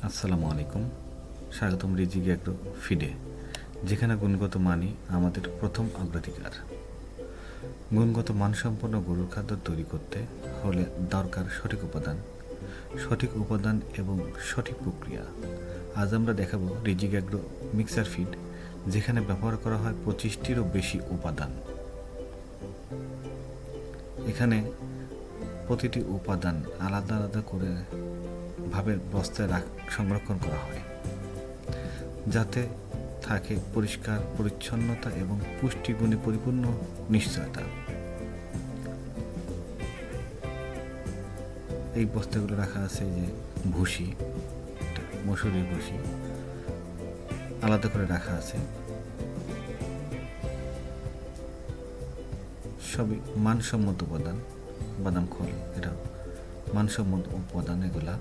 আসসালামু আলাইকুম। স্বাগতম রিজিক এগ্রো ফিডে, যেখানে গুণগত মানই আমাদের প্রথম অগ্রাধিকার। গুণগত মানসম্পন্ন গরুর খাদ্য তৈরি করতে হলে দরকার সঠিক উপাদান এবং সঠিক প্রক্রিয়া। আজ আমরা দেখাবো রিজিক এগ্রো মিক্সার ফিড, যেখানে ব্যবহার করা হয় 25টিরও বেশি উপাদান। এখানে প্রতিটি উপাদান আলাদা আলাদা করে ভাবে বস্তায় সংরক্ষণ করা হয়, যাতে থাকে পরিষ্কার পরিচ্ছন্নতা এবং পুষ্টিগুণে পরিপূর্ণ নিশ্চয়তা। এই বস্তাগুলো রাখা আছে যে ভুসি, মসুরির ভুসি আলাদা করে রাখা আছে। সবই মানসম্মত উপাদান। বাদাম খোল, এটা মানসম্মত উপাদান। এগুলা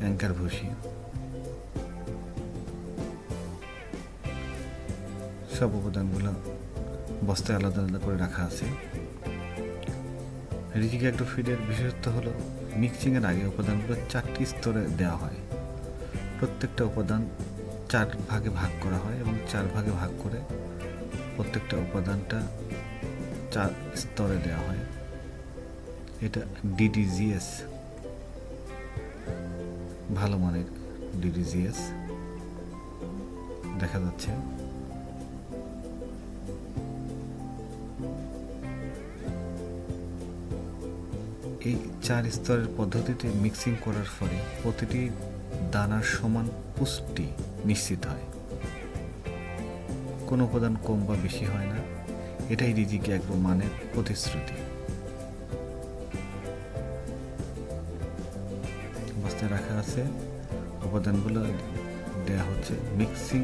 অ্যাঙ্কার ভুসি, সব উপাদানগুলো বস্তায় আলাদা আলাদা করে রাখা আছে। রিজিক এগ্রো ফিডের বিশেষত্ব হলো মিক্সিংয়ের আগে উপাদানগুলো 4টি স্তরে দেওয়া হয়। প্রত্যেকটা উপাদান 4 ভাগে ভাগ করা হয় এবং 4 ভাগে ভাগ করে প্রত্যেকটা উপাদানটা 4 স্তরে দেওয়া হয়। এটা ডিডিজিএস, ভালো মানের ডিডিজিএস দেখা যাচ্ছে। এই 4 স্তরের পদ্ধতিতে মিক্সিং করার ফলে প্রতিটি দানার সমান পুষ্টি নিশ্চিত হয়, কোনো উপাদান কম বা বেশি হয় না। এটাই রিজিক এগ্রো মানের প্রতিশ্রুতি। বস্তায় রাখা আছে, উপাদানগুলো দেয়া হচ্ছে, মিক্সিং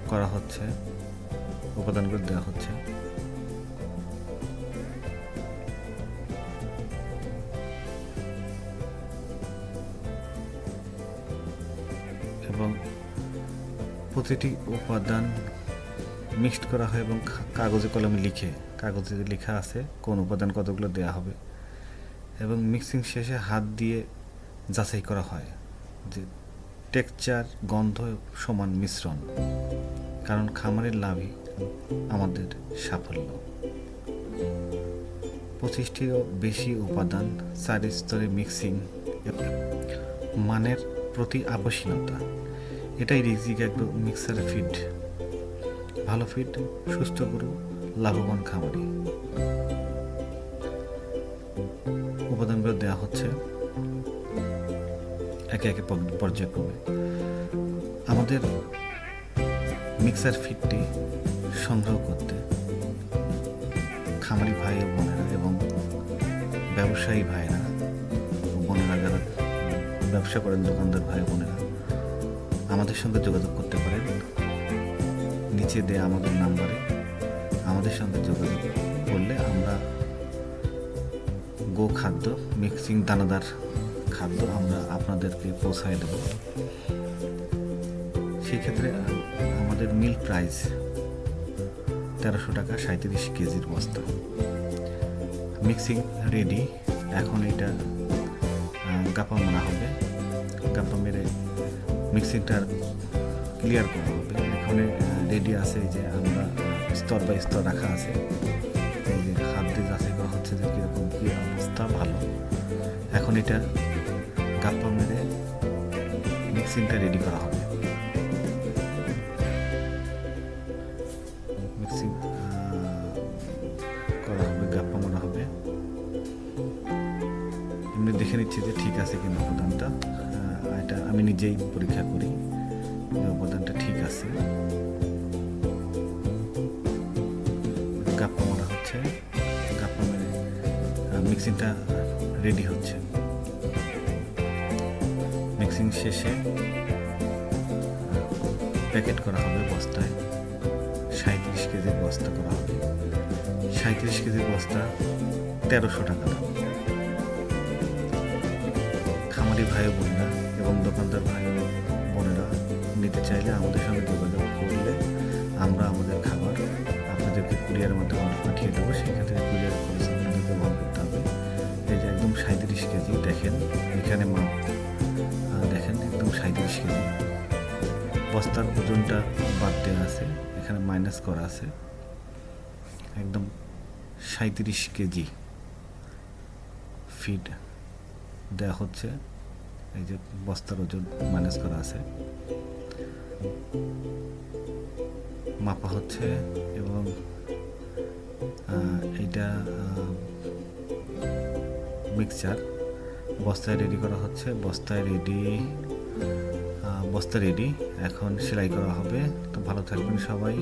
করা হচ্ছে, উপাদানগুলো দেওয়া হচ্ছে। এবং প্রতিটি উপাদান মিক্সড করা হয় এবং কাগজে কলমে কাগজে লেখা আছে কোন উপাদান কতগুলো দেওয়া হবে। এবং মিক্সিং শেষে হাত দিয়ে যাচাই করা হয় যে টেক্সচার, গন্ধ সমান মিশ্রণ, কারণ খামারের লাভই আমাদের সাফল্য। 25টিরও বেশি উপাদান, 4 স্তরে মিক্সিং, মানের প্রতি আবাসীনতা। এটাই রিজিক এগ্রো মিক্সার ফিড। ভালো ফিড, সুস্থ গরু, লাভবান খামারি। উপাদানগুলো দেওয়া হচ্ছে একে একে পর্যায়ক্রমে। আমাদের মিক্সার ফিডটি সংগ্রহ করতে খামারি ভাই ও বোনেরা এবং ব্যবসায়ী ভাইরা বোনেরা, যারা ব্যবসা করেন, দোকানদার ভাই বোনেরা আমাদের সঙ্গে যোগাযোগ করতে পারেন। নিচে দেয়া আমাদের নাম্বারে আমাদের সঙ্গে যোগাযোগ করলে আমরা গো খাদ্য, মিক্সিং দানাদার খাদ্য আমরা আপনাদেরকে পৌঁছায় দেব। সেক্ষেত্রে আমাদের মিল প্রাইস 1300 টাকা 37 কেজির বস্তা। Mixing ready. এখন এটা গাপা মারা হবে, গাপা মেরে মিক্সিংটা ক্লিয়ার করা হবে। এখানে রেডি আছে যে আমরা স্তর বাই স্তর রাখা আছে। এই যে হাত দিয়ে যাচাই করা হচ্ছে যে কীরকম কী অবস্থা, ভালো। এখন এটা গাপ্পা মেরে মিক্সিংটা রেডি করা হবে। মিক্সিং করা হবে, গাপ্পা মারা হবে। এমনি দেখে নিচ্ছি যে ঠিক আছে কিনা উপাদানটা। এটা আমি নিজেই পরীক্ষা করি যে উপাদানটা ঠিক আছে। গাপ্পা মারা হচ্ছে, গাপ্পা মেরে মিক্সিংটা রেডি হচ্ছে। মিক্সিং শেষে প্যাকেট করা হবে বস্তায়। 37 কেজির বস্তা করা হবে। 37 কেজির বস্তা 1300 টাকা দাম। খামারি ভাই বোনেরা এবং দোকানদার ভাই বোনেরা নিতে চাইলে আমাদের সঙ্গে যোগাযোগ করলে আমরা আমাদের খাবার কুরিয়ারের মাধ্যমে পাঠিয়ে দেবো, সেক্ষেত্রে কুরিয়ার খরচ আপনাদের ব্যবহার করতে হবে। এই যে একদম 37 কেজি, দেখেন এখানে মাপ দেখেন একদম 37 কেজি। বস্তার ওজনটা বাদ দেওয়া আছে, এখানে মাইনাস করা আছে, একদম 37 কেজি ফিড দেওয়া হচ্ছে। এই যে বস্তার ওজন মাইনাস করা আছে, মাপা হচ্ছে এবং এইটা মিক্সচার বস্তায় রেডি করা হচ্ছে। বস্তা রেডি, এখন সেলাই করা হবে। তো ভালো থাকবেন সবাই।